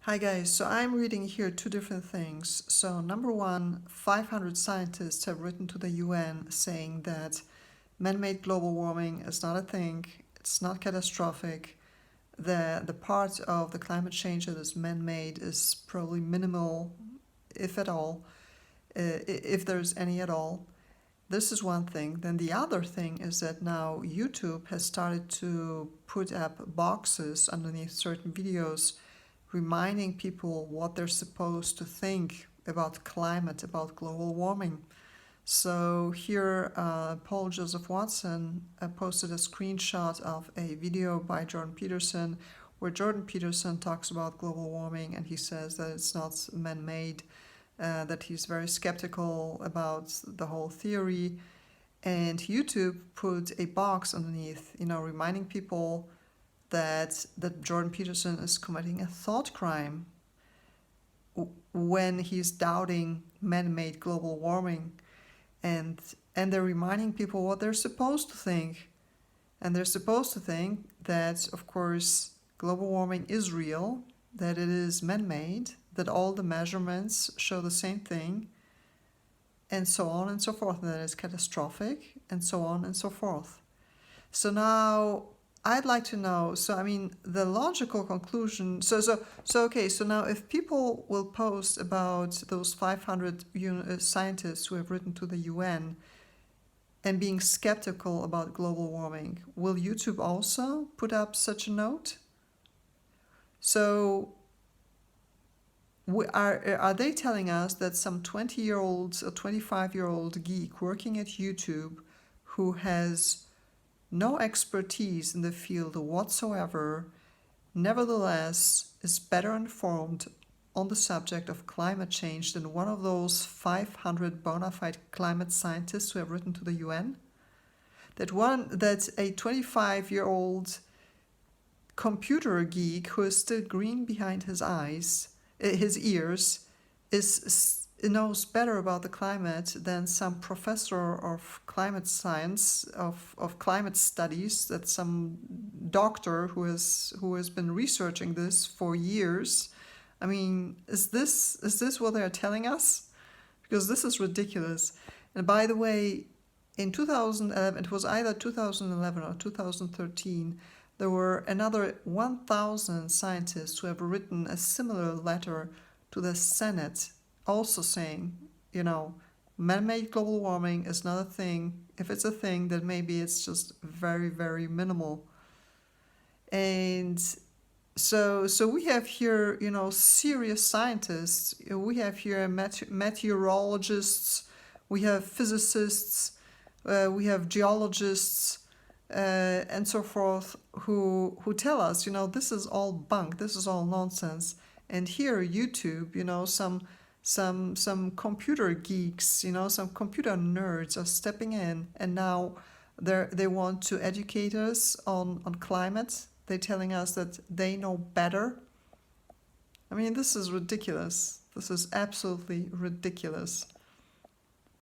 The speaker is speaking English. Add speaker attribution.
Speaker 1: Hi guys, so I'm reading here two different things. So number one, 500 scientists have written to the UN saying that man-made global warming is not a thing, it's not catastrophic, the part of the climate change that is man-made is probably minimal, if at all, if there's any at all. This is one thing. Then the other thing is that now YouTube has started to put up boxes underneath certain videos reminding people what they're supposed to think about climate, about global warming. So here, Paul Joseph Watson posted a screenshot of a video by Jordan Peterson where Jordan Peterson talks about global warming and he says that it's not man-made, that he's very skeptical about the whole theory. And YouTube put a box underneath, reminding people that Jordan Peterson is committing a thought crime when he's doubting man-made global warming, and they're reminding people what they're supposed to think, and they're supposed to think that, of course, global warming is real, that it is man-made, that all the measurements show the same thing, and so on and so forth, and that it's catastrophic, and so on and so forth. So now I'd like to know, the logical conclusion, so now if people will post about those 500 scientists who have written to the UN and being skeptical about global warming, will YouTube also put up such a note? So are they telling us that some 20-year-old or 25-year-old geek working at YouTube who has no expertise in the field whatsoever, nevertheless is better informed on the subject of climate change than one of those 500 bona fide climate scientists who have written to the UN? That a 25-year-old computer geek who is still green behind his ears, knows better about the climate than some professor of climate science, of climate studies, that some doctor who has been researching this for years. I mean, is this what they're telling us? Because this is ridiculous. And by the way, in 2011, it was either 2011 or 2013, there were another 1,000 scientists who have written a similar letter to the Senate, also saying, man-made global warming is not a thing. If it's a thing, then maybe it's just very, very minimal. And so we have here, serious scientists. We have here meteorologists, we have physicists, we have geologists, and so forth, who tell us, this is all bunk, this is all nonsense. And here, YouTube, some computer geeks, some computer nerds are stepping in, and now they want to educate us on climate. They're telling us that they know better. I mean, this is ridiculous. This is absolutely ridiculous.